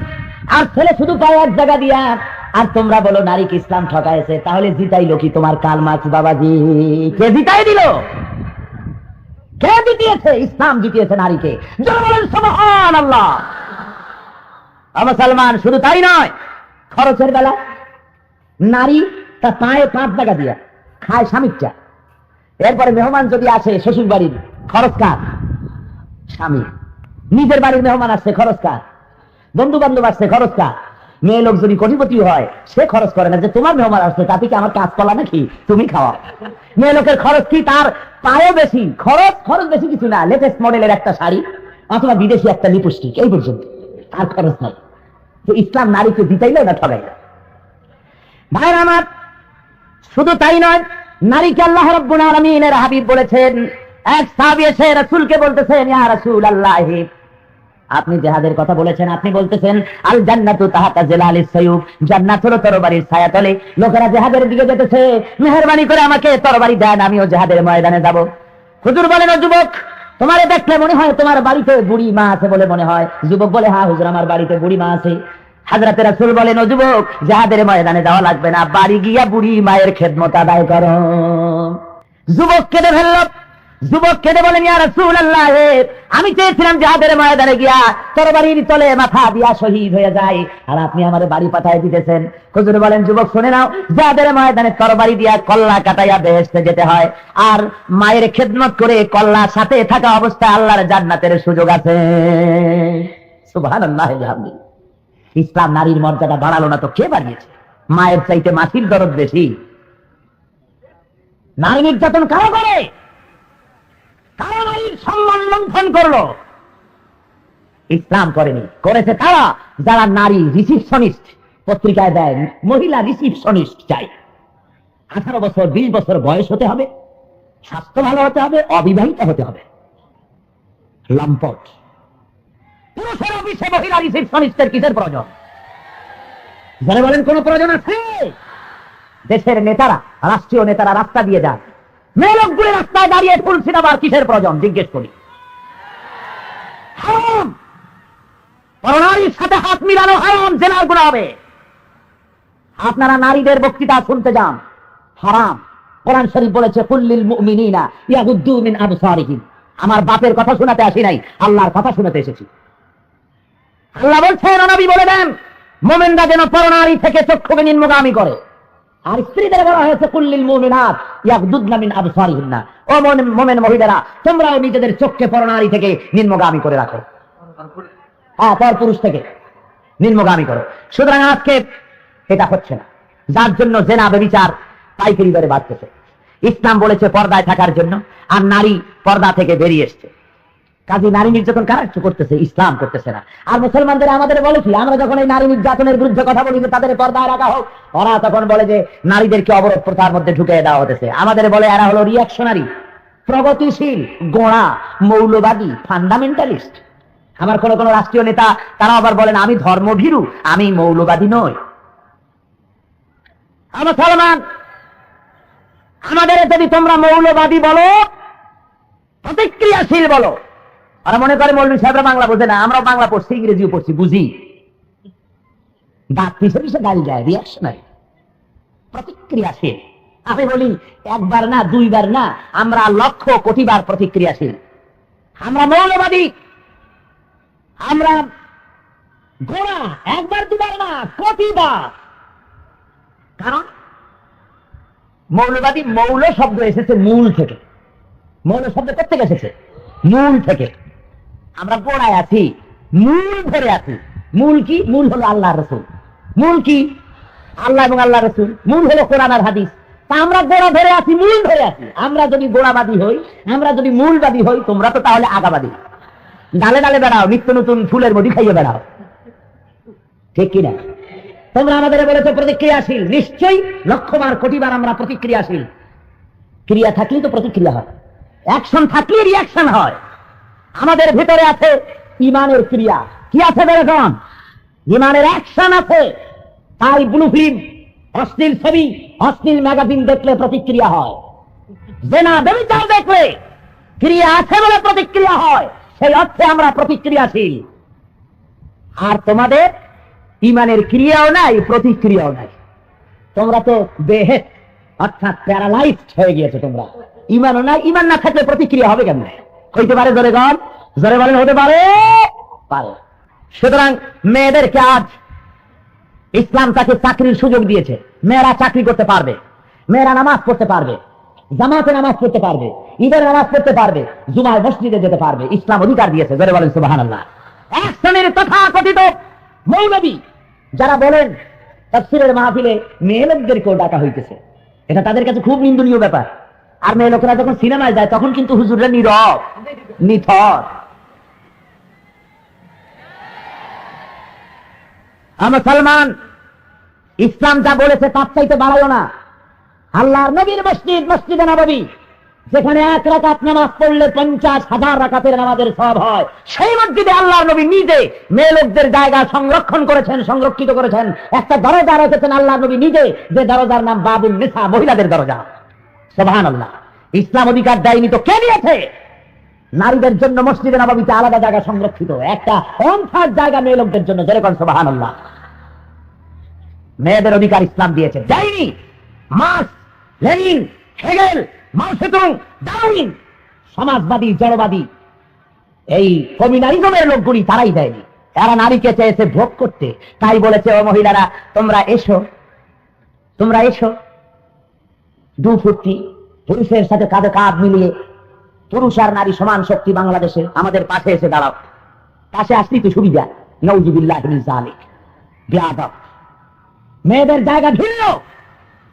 আর ছেলে শুধু পায় 1 জায়গা দিয়া। আর তোমরা বলো নারীকে ইসলাম ঠকাইছে, তাহলে জিতাইলো কি তোমার কালমাস বাবাজি? কে জিতাই দিল? কে জিতিয়েছে? ইসলাম জিতিয়েছে নারীকে। যারা বলেন সুবহানাল্লাহ। মুসলমান শুধু তাই নয়, খরচের বেলা নারী তা পায়ে 5 জায়গা দিয়া খায় স্বামীরটা। এরপরে মেহমান যদি আসে শ্বশুর বাড়ির, খরচ কার? স্বামী। নিজের বাড়ির মেহমান আসছে, খরচ কার? বন্ধু বান্ধব আসছে, খরচ কার? মেয়ে লোক যদি কোটিপতি হয়, সে খরচ করে না যে তোমার মেহমান আসছে, তাতে কি আমার কাজ কলা নাকি, তুমি খাওয়া। মেয়ে লোকের খরচ কি? তার পায়ে বেশি খরচ। খরচ বেশি কিছু না, লেটেস্ট মডেলের একটা শাড়ি অথবা বিদেশি একটা লিপস্টিক, এই পর্যন্ত, আর খরচ নাই। তো ইসলাম নারীকে জিতাইলো না ঠকাইলো? ভাইরা আমার, শুধু তাই নয়, নারীকে আল্লাহ রাব্বুল আলামিনের হাবিব বলেছেন। এক সাহাবী এসে রাসূলকে বলতেছেন, ইয়া রাসূলুল্লাহ, আপনি জিহাদের কথা বলেছেন, আপনি বলতেছেন আল জান্নাতু তাহাতা জিলালিস সায়ুফ, জান্নাত হলো তরবারির ছায়াতলে। লোকেরা জিহাদের দিকে যেতেছে, মেহেরবানি করে আমাকে তরবারি দেন, আমিও জিহাদের ময়দানে যাব। হুজুর বলেন, ও যুবক, তোমারে দেখলে মনে হয় তোমার বাড়িতে বুড়ি মা আছে বলে মনে হয়। যুবক বলে, হ্যাঁ হুজুর, আমার বাড়িতে বুড়ি মা আছে। হযরত রাসূল বলেন, ও যুবক, জিহাদের ময়দানে যাওয়া লাগবে না, বাড়ি গিয়া বুড়ি মায়ের খেদমত আদায় করো। যুবক কেঁদে ফেলল। যুবক কেঁদে বলেন, ইয়া রাসূলুল্লাহ, আমি চেয়েছিলাম জিহাদের ময়দানে গিয়া তরবারির তলে মাথা দিয়া শহীদ হয়ে যায়, আর আপনি আমার বাড়ি পাঠায় দিতেছেন। হুজুর বলেন, যুবক শুনে নাও, জিহাদের ময়দানে তরবারি দিয়া কল্লা কাটাইয়া বেহেশতে যেতে হয়, আর মায়ের খেদমত করে কল্লা সাথে থাকা অবস্থায় আল্লাহর জান্নাতের সুযোগ আছে। সুবহানাল্লাহ। ইসলাম নারীর মর্যাদা বাড়ালো না তো কে বাড়িয়েছে? মায়ের চাইতে মাসির দরদ বেশি। নারী নির্যাতন কারা করে? কারা নারীর সম্মান লঙ্ঘন করলো? ইসলাম করেনি, করেছে তারা যারা নারী রিসিপশনিস্ট পত্রিকায় দেয়, মহিলা রিসিপশনিস্ট চাই। 18 বছর 20 বছর বয়স হতে হবে, স্বাস্থ্য ভালো হতে হবে, অবিবাহিত হতে হবে। লম্পট। পুরুষের অফিসে মহিলা রিসিপশনিস্টের কিসের প্রয়োজন? যারা বলেন কোন প্রয়োজন আছে? দেশের নেতারা, রাষ্ট্রীয় নেতারা রাস্তা দিয়ে যান, মেয়ে লোকগুলি রাস্তায় দাঁড়িয়ে ফুল ছিটাবার কিসের প্রয়োজন? জিজ্ঞেস করি। হারাম। পরনারীর সাথে হাত মিলানো হারাম, জেনার গুনাহ হবে। আপনারা নারীদের বক্তৃতা শুনতে যান, হারাম। কোরআন শরীফ বলেছে, কুল্লিল মুমিনিনা ইয়াগুদ্দু মিন আবসারিহিম। আমার বাপের কথা শোনাতে আসি নাই, আল্লাহর কথা শোনাতে এসেছি। আল্লাহ বলছেন, নবী বলে দেন, মুমিনরা যেন পরনারী থেকে চক্ষুকে নিম্নগামী করে। আর স্ত্রীদের বলা হয়েছে, কুল্লিল মুমিনাত ইয়াগদুদনা মিন আবসারিহিন্না। ও মুমিন মহিলারা, তোমরাও নিজেদের চোখকে পরনারী থেকে নিম্নগামী করে রাখো। হ্যাঁ, পরপুরুষ থেকে নিম্নগামী করো। সুতরাং আজকে এটা হচ্ছে না, যার জন্য জেনা ব্যভিচার পাইকারি দরে বাড়তেছে। ইসলাম বলেছে পর্দায় থাকার জন্য, আর নারী পর্দা থেকে বেরিয়ে এসছে। কাজে নারী নির্যাতন কারা করতেছে? ইসলাম করতেছে না। আর মুসলমানদের আমাদের বলে কি, আমরা যখন এই নারী নির্যাতনের বিরুদ্ধে কথা বলি যে তাদের পর্দায় রাখা হোক, ওরা তখন বলে যে নারীদেরকে অবরোধ প্রথার মধ্যে ঢুকিয়ে দেওয়া হতেছে। আমাদের বলে এরা হলো রিয়াকশনারি, প্রগতিশীল, গোঁড়া, মৌলবাদী, ফান্ডামেন্টালিস্ট। আমার কোন কোন রাষ্ট্রীয় নেতা তারা আবার বলেন, আমি ধর্মভীরু, আমি মৌলবাদী নই। মুসলমান, আমাদের যদি তোমরা মৌলবাদী বলো, প্রতিক্রিয়াশীল বলো, আর মনে করে মৌলভী সাহেবরা বাংলা বোঝে না, আমরা বাংলা পড়ছি, ইংরেজিও পড়ছি, বুঝি। দাঁত পিছে পিছে গাল যায়, রিয়াকশনারি, প্রতিক্রিয়াশীল। আমি বলি, একবার না, দুইবার না, আমরা লক্ষ কোটিবার প্রতিক্রিয়াশীল। আমরা মৌলবাদী, আমরা গোড়া, একবার দুবার না, কোটিবার। কারণ মৌলবাদী, মৌল শব্দ এসেছে মূল থেকে। মৌল শব্দ কোথেকে এসেছে? মূল থেকে। আমরা গোড়ায় আছি, মূল ধরে আছি। মূল কি? মূল হলো আল্লাহ রসুল। মূল কি? আল্লাহ এবং আল্লাহ রসুল। মূল হলো কোরআন আর হাদিস। তা আমরা গোড়া ধরে আছি, মূল ধরে আছি। আমরা যদি গোড়াবাদী হই, আমরা যদি মূলবাদী হই, তোমরা তো তাহলে আগাবাদী। ডালে ডালে বেড়াও, নিত্য নতুন ফুলের মধু খাইয়ে বেড়াও, ঠিক কিনা? তোমরা আমাদের বলেছো প্রতিক্রিয়াশীল। নিশ্চয়ই লক্ষবার কোটিবার আমরা প্রতিক্রিয়াশীল। ক্রিয়া থাকলেই তো প্রতিক্রিয়া হয়, অ্যাকশন থাকলে রিয়াকশন হয়। আমাদের ভিতরে আছে ইমানের ক্রিয়া। কি আছে বেরোন? ইমানের অ্যাকশন আছে। তাই ব্লু ফিল্ম, অশ্লীল ছবি, অশ্লীল ম্যাগাজিন দেখলে প্রতিক্রিয়া হয়। জেনা ব্যভিচার দেখলে ক্রিয়া আছে বলে প্রতিক্রিয়া হয়। সেই অর্থে আমরা প্রতিক্রিয়াশীল। আর তোমাদের ইমানের ক্রিয়াও নাই, প্রতিক্রিয়াও নাই। তোমরা তো বেহেত, অর্থাৎ প্যারালাইজড হয়ে গিয়েছো। তোমরা ইমানও নাই। ইমান না থাকলে প্রতিক্রিয়া হবে কেন? হইতে পারে, জোরে গান, জোরে বলেন, হতে পারে, পারে। সুতরাং মেয়েদেরকে আজ ইসলাম তাকে চাকরির সুযোগ দিয়েছে। মেয়েরা চাকরি করতে পারবে, মেয়েরা নামাজ পড়তে পারবে, জামাতে নামাজ পড়তে পারবে, ঈদের নামাজ পড়তে পারবে, জুমায় মসজিদে যেতে পারবে। ইসলাম অধিকার দিয়েছে। জোরে বলেন সুবহানাল্লাহ। এক শ্রেণীর তথাকথিত মৌলবী যারা বলেন তাফসীরের মাহফিলে মেয়ে লোকদেরকেও ডাকা হইতেছে, এটা তাদের কাছে খুব নিন্দনীয় ব্যাপার। আর মেয়ে লোকেরা যখন সিনেমায় যায় তখন কিন্তু হুজুররা নীরব, নিথর। মুসলমান, ইসলাম যা বলেছে তার চাইতে বাড়াইও না। আল্লাহর নবীর মসজিদ, মসজিদে নববী, যেখানে 1 রাকাত নামাজ পড়লে 50,000 রাকাতের নামাজের সওয়াব হয়, সেই মসজিদে আল্লাহর নবী নিজে মেয়ে লোকদের জায়গা সংরক্ষণ করেছেন, সংরক্ষিত করেছেন। একটা দরজা রেখেছেন আল্লাহর নবী নিজে, যে দরজার নাম বাবুল নিসা, মহিলাদের দরজা। সুবহানাল্লাহ। ইসলাম অধিকার দেয়নি তো কে দিয়েছে? নারীদের জন্য মসজিদে নববীতে আলাদা জায়গা সংরক্ষিত, একটা অন্থার জায়গা মেয়ে লোকদের জন্য। যেরকম সুবহানাল্লাহ। মেয়েদের অধিকার ইসলাম দিয়েছে, দেয়নি মার্কস, লেনিন, হেগেল, মাও সেতুং, ডারউইন, সমাজবাদী, জড়বাদী, এই কমিউনালিজমের লোকগুলি তারাই দেয়নি। তারা নারীকে চেয়েছে ভোগ করতে। তাই বলেছে, ও মহিলারা তোমরা এসো, তোমরা এসো, 2 ফুটি পুরুষের সাথে কাঁধে কাঁধ মিলিয়ে, পুরুষ আর নারী সমান শক্তি বাংলাদেশে, আমাদের পাশে এসে দাঁড়াও। পাশে আসলি তো সুবিধা। নাউযুবিল্লাহি মিন যালিক। বিয়াদব। মেয়েদের জায়গা ভিন্ন,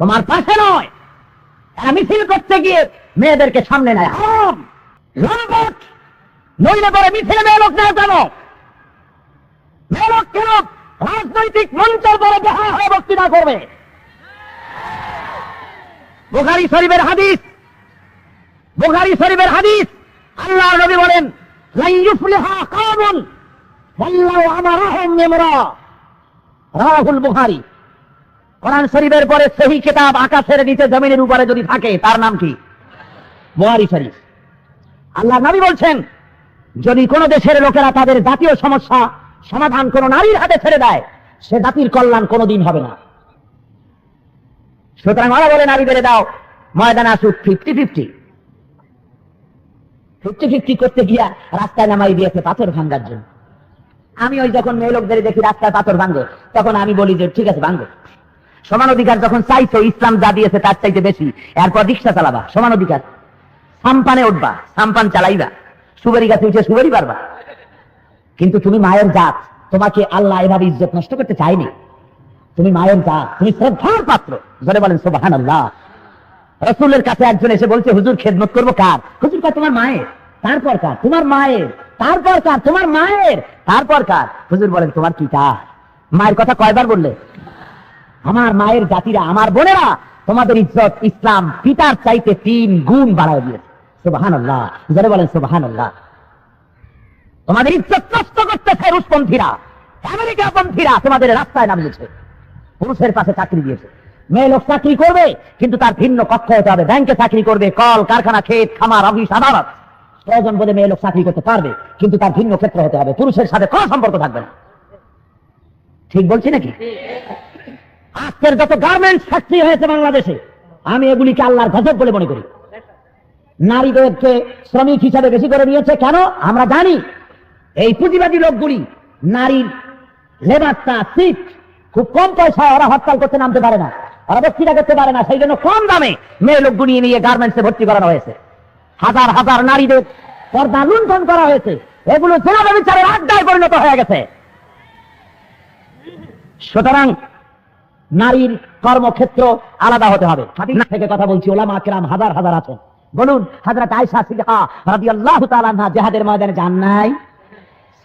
তোমার পাশে নয়। মিছিল করতে গিয়ে মেয়েদেরকে সামনে নেয়, হারাম, লম্পট। নইলে পরে মিছিলে মেয়ে লোক নেয় কেন? মেয়ে লোক কেন রাজনৈতিক মঞ্চের পরে বেহায়া হয়ে বক্তৃতা করবে? বুখারী শরীফের হাদিস, বুখারী শরীফের হাদিস, আল্লাহর নবী বলেন, লা ইউফলিহা কওমুন ওয়াল্লাহু আমারাহুম ইমরা। রাহুল বুখারী। কোরআন শরীফের পরে সহিহ কিতাব আকাশের নিচে জমিনের উপরে যদি থাকে, তার নাম কি? বুখারী শরীফ। আল্লাহর নবী বলছেন, যদি কোন দেশের লোকেরা তাদের জাতীয় সমস্যা সমাধান কোন নারীর হাতে ছেড়ে দেয়, সে জাতির কল্যাণ কোনদিন হবে না। সুতরাং ওরা বলে নারীদের দাও, ময়দানে আসুক 50-50। 50-50 করতে গিয়া রাস্তায় নামাই দিয়েছে পাথর ভাঙ্গার জন্য। আমি ওই যখন মেয়ে লোকদের দেখি রাস্তায় পাথর ভাঙ্গে, তখন আমি বলি যে ঠিক আছে ভাঙ্গো। সমান অধিকার যখন চাইছো, ইসলাম যা দিয়েছে তার চাইতে বেশি, এরপর রিক্সা চালাবা, সমান অধিকার। সাম্পানে উঠবা, সাম্পান চালাইবা, সুবেরি গাছে উঠে সুবেরি পারবা। কিন্তু তুমি মায়ের জাত, তোমাকে আল্লাহ এভাবে ইজ্জত নষ্ট করতে চায়নি। তুমি মায়ের জাত, তুমি শ্রদ্ধার পাত্র। জোরে বলেন সুবহানাল্লাহ। রাসূলের কাছে একজন এসে বলছে, হুজুর খেদমত করবো কার? হুজুর কয় তোমার মায়ের। তারপর কার? তোমার মায়ের। তারপর কার? তোমার মায়ের। তারপর কার? হুজুর বলেন তোমার কি কার? মায়ের কথা কয়বার বললে? আমার মায়ের জাতিরা, আমার বোনেরা, তোমাদের ইজ্জত ইসলাম পিতার চাইতে 3 গুণ বাড়ায় দিয়েছে। সুবহানাল্লাহ। জোরে বলেন সুবহানাল্লাহ। তোমাদের ইজ্জত নষ্ট করতেছে রুশপন্থীরা, আমেরিকাপন্থীরা তোমাদের রাস্তায় নামিয়েছে, পুরুষের পাশে চাকরি দিয়েছে। মেয়ে লোক চাকরি করবে, কিন্তু তার ভিন্ন কক্ষ হতে হবে। ব্যাংকে চাকরি করবে, কল কারখানা, ক্ষেত খামার, অফিস আদালত, প্রয়োজন বোধে মেয়ে লোক চাকরি করতে পারবে, কিন্তু তার ভিন্ন ক্ষেত্র হতে হবে। পুরুষের সাথে কোনো সম্পর্ক থাকবে না। ঠিক বলছি নাকি? আজকের যত গার্মেন্টস ফ্যাক্টরি হয়েছে বাংলাদেশে, আমি এগুলিকে আল্লাহর গজব বলে মনে করি। নারীদেরকে শ্রমিক হিসাবে বেশি করে নিয়েছে কেন? আমরা জানি এই পুঁজিবাদী লোকগুলি নারীর লেবারটা সিট খুব কম পয়সায়, ওরা হরতাল করতে নামতে পারে না, ওরা বক্তৃতা করতে পারে না, সেই জন্য কম দামে মেয়ে লোকগুলি নিয়ে গার্মেন্টসে ভর্তি করানো হয়েছে। হাজার হাজার নারীদের পর্দা লুণ্ঠন করা হয়েছে। এগুলো জেনা ব্যভিচারের আড্ডায় পরিণত হয়ে গেছে। সুতরাং নারীর কর্মক্ষেত্র আলাদা হতে হবে। হাদিস থেকে কথা বলছি, ওলামা কিরাম হাজার হাজার আছেন। বলুন, হযরত আয়েশা সিদ্দিকা রাদিয়াল্লাহু তাআলা আনহা জিহাদের ময়দানে যান নাই?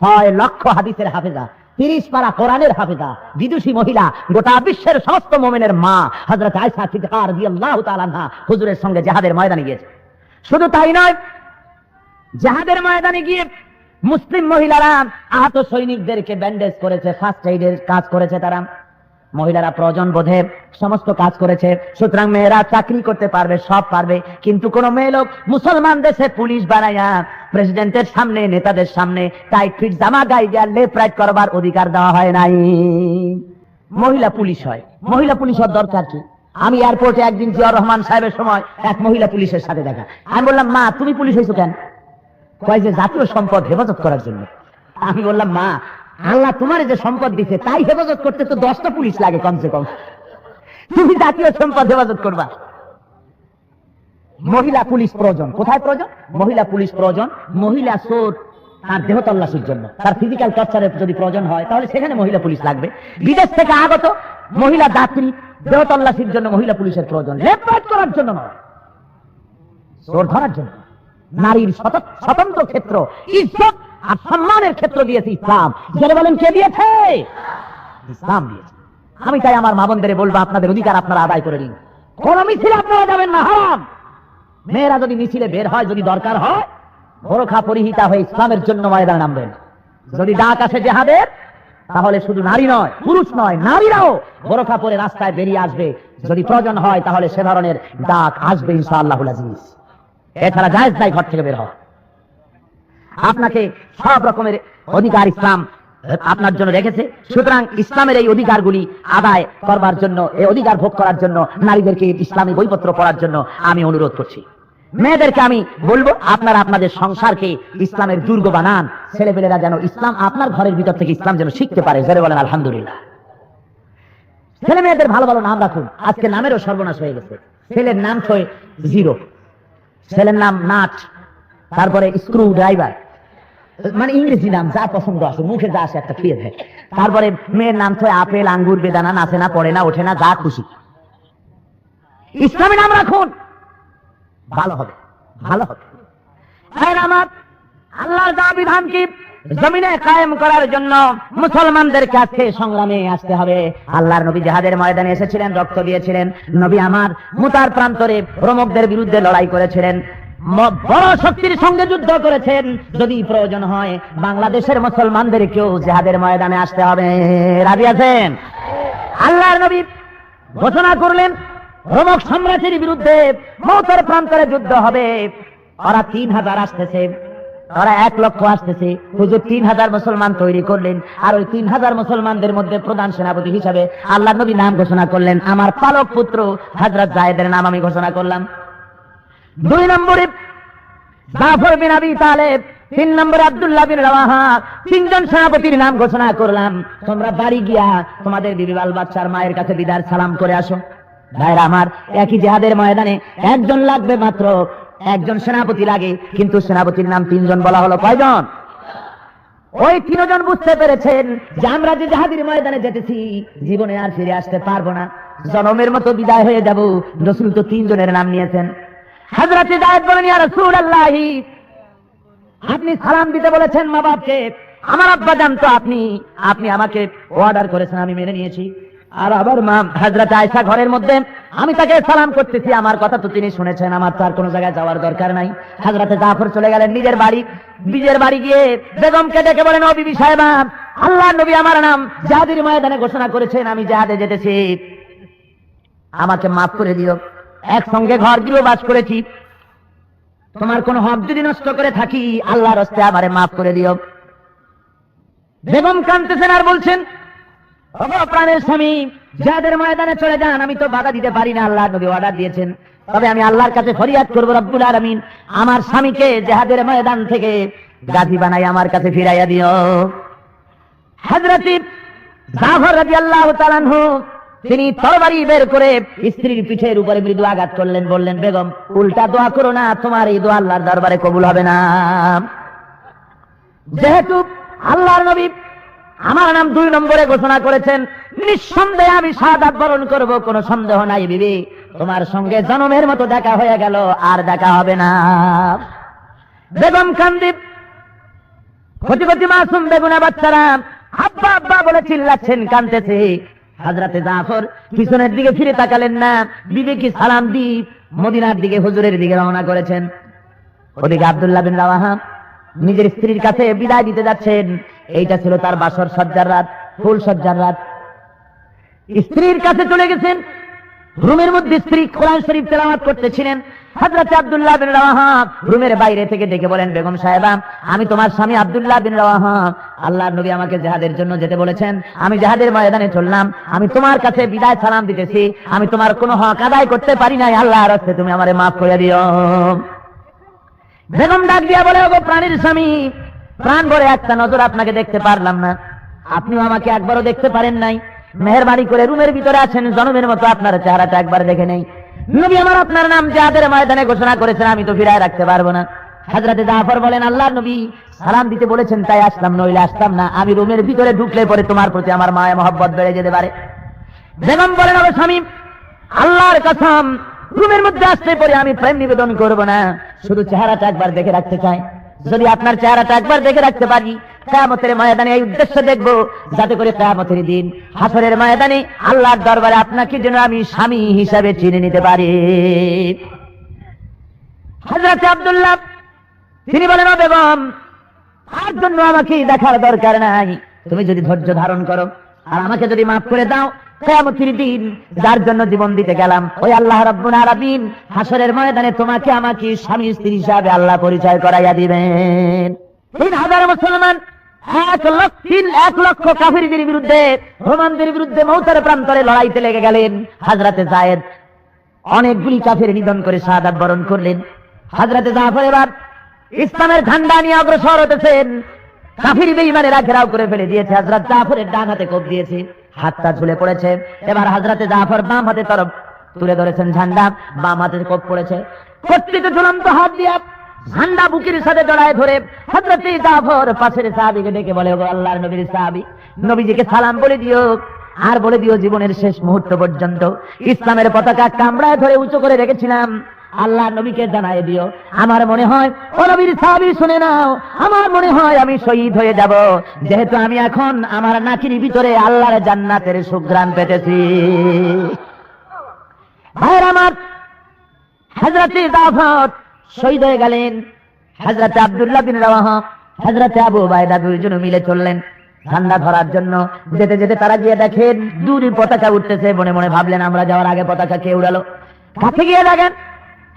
6 লক্ষ হাদিসের হাফেজা, 30 পারা কোরআনের হাফেজা, বিদুষী মহিলা, গোটা বিশ্বের সমস্ত মুমিনের মা হযরত আয়েশা সিদ্দিকা রাদিয়াল্লাহু তাআলা আনহা হুজুরের সঙ্গে জিহাদের ময়দানে গিয়েছে। শুধু তাই নয়, জিহাদের ময়দানে গিয়ে মুসলিম মহিলারা আহত সৈনিকদেরকে ব্যান্ডেজ করেছে, ফার্স্ট এইডের কাজ করেছে। তারা মহিলারা প্রয়োজন বোধে সমস্ত কাজ করেছে। সুতরাং মেয়েরা চাকরি করতে পারবে, সব পারবে। কিন্তু কোন মেয়ে লোক মুসলমান দেশে পুলিশ বানাইয়া প্রেসিডেন্টের সামনে, নেতাদের সামনে টাইট ফিট জামা গায়ে দিয়া লেফট রাইট করবার অধিকার দেওয়া হয় নাই। মহিলা পুলিশ হয়। মহিলা পুলিশ হওয়ার দরকার কি? আমি এয়ারপোর্টে একদিন জিয়াউর রহমান সাহেবের সময় এক মহিলা পুলিশের সাথে দেখা। আমি বললাম, মা তুমি পুলিশ হয়েছো কেন? কয় যে জাতীয় সম্পদ হেফাজত করার জন্য। আমি বললাম, মা আল্লাহ তোমার যে সম্পদ দিচ্ছে তাই হেফাজত করতে তো 10টা পুলিশ লাগে কমসে কম, তুমি জাতীয় সম্পদ হেফাজত করবা। মহিলা পুলিশ প্রয়োজন। কোথায় প্রয়োজন? মহিলা পুলিশ প্রয়োজন মহিলা চোর তার দেহ তল্লাশির জন্য, তার ফিজিক্যাল টর্চারের যদি প্রয়োজন হয় তাহলে সেখানে মহিলা পুলিশ লাগবে। বিদেশ থেকে আগত মহিলা যাত্রী দেহ তল্লাশির জন্য মহিলা পুলিশের প্রয়োজন, রেপ করার জন্য নয়, চোর ধরার জন্য। নারীর স্বতন্ত্র ক্ষেত্র, ইজ্জত আর সম্মানের ক্ষেত্র দিয়েছে ইসলাম। যারা বলেন কে দিয়েছে? ইসলাম দিয়েছে। আমি তাই আমার মা বোনদের বলবো, আপনাদের অধিকার আপনারা আদায় করে নিন। কোন মিছিলে আপনারা যাবেন না, হারাম। মেয়েরা যদি মিছিলে বের হয়, যদি দরকার হয়, বোরখা পরিহিতা হয়ে ইসলামের জন্য ময়দানে নামবেন। যদি ডাক আসে জিহাদের, তাহলে শুধু নারী নয়, পুরুষ নয়, নারীরাও বোরখা পরে রাস্তায় বেরিয়ে আসবে। যদি প্রয়োজন হয় তাহলে সে ধরনের ডাক আসবে ইনশাআল্লাহুল আজিজ। এছাড়া জায়েজ নাই ঘর থেকে বের হওয়া। আপনাকে সব রকমের অধিকার ইসলাম আপনার জন্য রেখেছে। সুতরাং ইসলামের এই অধিকারগুলি আদায় করবার জন্য, এই অধিকার ভোগ করার জন্য নারীদেরকে ইসলামী বইপত্র পড়ার জন্য আমি অনুরোধ করছি। মেয়েদেরকে আমি বলবো, আপনারা আপনাদের সংসারকে ইসলামের দুর্গ বানান। ছেলেপেলেরা যেন ইসলাম আপনার ঘরের ভিতর থেকে ইসলাম যেন শিখতে পারে। জোরে বলেন আলহামদুলিল্লাহ। ছেলে মেয়েদের ভালো ভালো নাম রাখুন। আজকে নামেরও সর্বনাশ হয়ে গেছে। ছেলের নাম ছয় জিরো, ছেলের নাম নাট, তারপরে স্ক্রু ড্রাইভার, মানে ইংরেজি নাম যা পছন্দ আসে, মুখে যা আসে একটা খেয়ে দেয়। তারপরে মেয়ের নাম ছয় আপেল, আঙ্গুর, বেদানা, নাচে না, পড়ে না, ওঠে না, যা খুশি। ইসলামী নাম রাখুন, ভালো হবে, ভালো হবে। আমার আল্লাহর দেওয়া বিধানকে জমিনে কায়েম করার জন্য মুসলমানদের কাছে সংগ্রামে আসতে হবে। আল্লাহর নবী জিহাদের ময়দানে এসেছিলেন, রক্ত দিয়েছিলেন। নবী আমার মুতার প্রান্তরে রোমকদের বিরুদ্ধে লড়াই করেছিলেন, বড় শক্তির সঙ্গে যুদ্ধ করেছেন। যদি প্রয়োজন হয় বাংলাদেশের মুসলমানদেরকেও জিহাদের ময়দানে আসতে হবে। রাজি আছেন? আল্লাহর নবী ঘোষণা করলেন রোমক সাম্রাজ্যের বিরুদ্ধে মৌতের প্রান্তরে যুদ্ধ হবে। ওরা 3000 আসতেছে, ওরা 1 লক্ষ আসতেছে। হুজুর 3000 মুসলমান তৈরি করলেন, আর ওই 3000 মুসলমানদের মধ্যে প্রধান সেনাপতি হিসাবে আল্লাহর নবী নাম ঘোষণা করলেন। আমার পালক পুত্র হযরত যায়েদের নাম আমি ঘোষণা করলাম। 2 নম্বরে জাফর বিন আবি তালেব, 3 নম্বরে আব্দুল্লাহ বিন রাওয়াহা, 3 জন সেনাপতির নাম ঘোষণা করলাম। তোমরা বাড়ি গিয়া তোমাদের বিবি বাল বাচ্চার মায়ের কাছে বিদার সালাম করে আসো। ভাইরা আমার, একই জিহাদের ময়দানে একজন লাগবে মাত্র, একজন সেনাপতি লাগে, কিন্তু সেনাপতির নাম 3 জন বলা হলো। কয়জন? ওই 3 জন বুঝতে পেরেছেন যে আমরা যে জিহাদের ময়দানে যেতেছি জীবনে আর ফিরে আসতে পারবো না, জনমের মতো বিদায় হয়ে যাব। রাসূল তো 3 জনের নাম নিয়েছেন। হযরত যায়েদ বলেন, ইয়া রাসূলুল্লাহ, আপনি সালাম দিতে বলেছেন মা বাপকে, আমার আব্বা জান তো আপনি আমাকে অর্ডার করেছেন, আমি মেনে নিয়েছি। আর আবার মা হযরত আয়েশা ঘরের মধ্যে, আমি তাকে সালাম করতেছি, আমার কথা তো তিনি শুনেছেন, আমার তো আর কোনো জায়গায় যাওয়ার দরকার নাই। হযরত জাফর চলে গেলেন নিজের বাড়ি গিয়ে বেগমকে ডেকে বলেন, ও বিবি সাহেবা, আল্লাহর নবী আমার নাম জিহাদের ময়দানে ঘোষণা করেছেন, আমি জিহাদে যেতেছি, আমাকে মাফ করে দিও। একসঙ্গে ঘর গৃহবাস করেছি, তোমার কোন হক যদি নষ্ট করে থাকি আল্লাহর রাস্তে আমারে মাফ করে দিও। বেগম কাঁদতেছেন আর বলছেন, ওগো প্রাণের স্বামী, জিহাদের ময়দানে চলে যান, আমি তো বাধা দিতে পারি না, আল্লাহর নবী অর্ডার দিয়েছেন। তবে আমি আল্লাহর কাছে ফরিয়াদ করব, রব্বুল আলামিন আমার স্বামীকে জিহাদের ময়দান থেকে গাজী বানাই আমার কাছে ফিরাইয়া দিও। হযরত জাফর রাদিয়াল্লাহু তাআলা আনহু তিনি তরবারি বের করে স্ত্রীর পিঠের উপরে মৃদু আঘাত করলেন, বললেন, বেগম উল্টা দোয়া করো না, তোমার এই দোয়া আল্লাহর দরবারে কবুল হবে না। যেহেতু আল্লাহর নবী আমার নাম 2 নম্বরে ঘোষণা করেছেন, নিঃসন্দেহে আমি শাহাদাত বরণ করব, কোনো সন্দেহ নাই বিবি, তোমার সঙ্গে জনমের মতো দেখা হয়ে গেল, আর দেখা হবে না। বেগম কান্দি, কোটি মাসুম বেগুনা বাচ্চারা আব্বা আব্বা বলে চিল্লাচ্ছেন, কাঁদতেছে। হযরতে জাফর পিছনের দিকে ফিরে তাকালেন না, বিবিকে সালাম দি মদিনার দিকে, হুজুরের দিকে রওনা করেছেন। ওদিকে আব্দুল্লাহ বিন রাওয়াহা নিজের স্ত্রীর কাছে বিদায় দিতে যাচ্ছেন। এইটা ছিল তার বাসর সজ্জার রাত, ফুল সজ্জার রাত। স্ত্রীর কাছে চলে গেছেন, রুমের মধ্যে স্ত্রী কোরআন শরীফ তেলাওয়াত করতেছিলেন। হযরত আব্দুল্লাহ বিন রাওয়াহা রুমের বাইরে থেকে ডেকে বলেন, বেগম সাহেবা, আমি তোমার স্বামী আব্দুল্লাহ বিন রাওয়াহা, আল্লাহর নবী আমাকে জিহাদের জন্য যেতে বলেছেন, আমি জিহাদের ময়দানে চললাম, আমি তোমার কাছে বিদায় সালাম দিতেছি, আমি তোমার কোনো হক আদায় করতে পারি নাই, আল্লাহর রাস্তে তুমি আমারে মাফ করে দিও। বেগম ডাক দিয়া বলে, ওগো প্রাণীর স্বামী, প্রাণ ভরে একটা নজর আপনাকে দেখতে পারলাম না, আপনিও আমাকে একবারও দেখতে পারেন নাই, মেহেরবানি করে রুমের ভিতরে আছেন, জনমের মতো আপনার চেহারাটা একবার দেখে নেই। নবী আমার আপনার নাম জিহাদের ময়দানে ঘোষণা করেছেন, আমি তো ফিরায় রাখতে পারবো না। হযরত জাফর বলেন, আল্লাহর নবী সালাম দিতে বলেছেন তাই আসলাম, নইলে আসতাম না, আমি রুমের ভিতরে ঢুকলে পরে তোমার প্রতি আমার মায়া মহব্বত বেড়ে যেতে পারে। বেগম বলেন, ও স্বামী, আল্লাহর কসম, রুমের মধ্যে আসলে পরে আমি প্রেম নিবেদন করব না, শুধু চেহারাটা একবার দেখে রাখতে চাই। যদি আপনার চেহারাটা একবার দেখে রাখতে পারি, কিয়ামতের ময়দানে এই উদ্দেশ্য দেখব, যাতে করে কিয়ামতের দিন হাসরের ময়দানে আল্লাহর দরবারে আপনাকে যেন আমি স্বামী হিসাবে চিনে নিতে পারি। হযরত আব্দুল্লাহ তিনি বলেন, ও বেগম, তার জন্য আমাকে দেখার দরকার নাই, তুমি যদি ধৈর্য ধারণ করো আর আমাকে যদি মাফ করে দাও, কিয়ামতের দিন যার জন্য জীবন দিতে গেলাম ওই আল্লাহ রাব্বুল আলামিন হাসরের ময়দানে তোমাকে আমাকে স্বামী স্ত্রী হিসাবে আল্লাহ পরিচয় করাইয়া দিবেন। 3000 মুসলমান 1 লক্ষ কাফিরদের বিরুদ্ধে, রোমানদের বিরুদ্ধে মৌতের প্রান্তরে লড়াইতে লেগে গেলেন। হযরতে যায়েদ অনেকগুলি কাফির নিধন করে শাহাদাত বরণ করলেন। হযরতে জাফর এবার ইসলামের ঝান্ডা নিয়ে অগ্রসর হতেছেন। কাফির বেঈমানেরা ঘেরাও করে ফেলে দিয়েছে। হযরত জাফরের ডান হাতে কোপ দিয়েছে, হাতটা ঝুলে পড়েছে। এবার হযরতে জাফর বাম হাতে তরফ তুলে ধরেছেন ঝান্ডা, বাম হাতে কোপ পড়েছে। কর্তৃত ঝুলন্ত হাত দিয়ে ঝান্ডা বুকের সাথে জড়ায় ধরে হযরতে জাফর পাশের সাহাবীকে ডেকে বলে, ও আল্লাহর নবীর সাহাবী, নবীজিকে সালাম বলে দিও, আর বলে দিও জীবনের শেষ মুহূর্ত পর্যন্ত ইসলামের পতাকা কামড়ায় ধরে উঁচু করে রেখেছিলাম। আল্লাহ নবীকে জানায় দিও, আমার মনে হয়, ও নবীর সাহাবী শুনে নাও, আমার মনে হয় আমি শহীদ হয়ে যাব, যেহেতু আমি এখন আমার নাকির ভিতরে আল্লাহর জান্নাতের সুঘ্রাণ পেতেছি। ভাইরা আমার, হযরতে জাফর শহীদ হয়ে গেলেন। হযরতে আব্দুল্লাহ বিন রাওয়াহা, হযরতে আবু উবাইদা দুইজনে মিলে চললেন ঝান্ডা ধরার জন্য। যেতে যেতে তারা গিয়ে দেখেন দূরে পতাকা উঠতেছে। মনে মনে ভাবলেন, আমরা যাওয়ার আগে পতাকা কে উড়ালো? কাছে গিয়ে দেখেন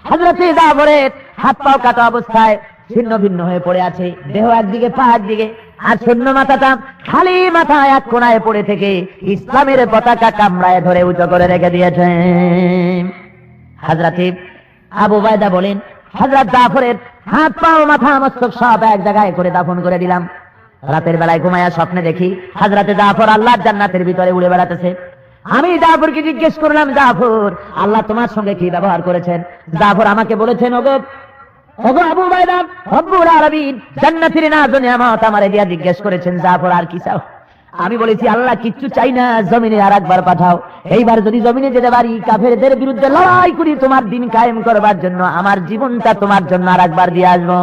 হযরতে জাফরের হাত পাও কাটা অবস্থায় ছিন্ন ভিন্ন হয়ে পড়ে আছে, দেহ একদিকে পা একদিকে, আর শূন্য মাথাটা খালি মাথা এক কোণায় পড়ে থেকে ইসলামের পতাকা কামড়ায় ধরে উঁচু করে রেখে দিয়েছেন। হযরতে আবু উবাইদা বলেন, হযরত জাফরের হাত পাও মাথা মস্তক সব এক জায়গায় করে দাফন করে দিলাম। রাতের বেলায় ঘুমায়া স্বপ্নে দেখি হযরতে জাফর আল্লাহর জান্নাতের ভিতরে উড়ে বেড়াতেছে। আমি জাফরকে জিজ্ঞেস করলাম, জাফর, আল্লাহ তোমার সঙ্গে কি ব্যবহার করেছেন? জাফর আমাকে বলেছেন, ওগো আবু উবাইদা, রব্বুল আলামিন জান্নাতের নাজ নিয়ামত আমারে দিয়া জিজ্ঞেস করেছেন, জাফর আর কি চাও? আমি বলেছি, আল্লাহ কিচ্ছু চাই না, জমিনে আর একবার পাঠাও। এইবার যদি জমিনে যেতে পারি, কাফেরদের বিরুদ্ধে লড়াই করি তোমার দিন কায়েম করবার জন্য, আমার জীবনটা তোমার জন্য আর একবার দিয়ে আসবো।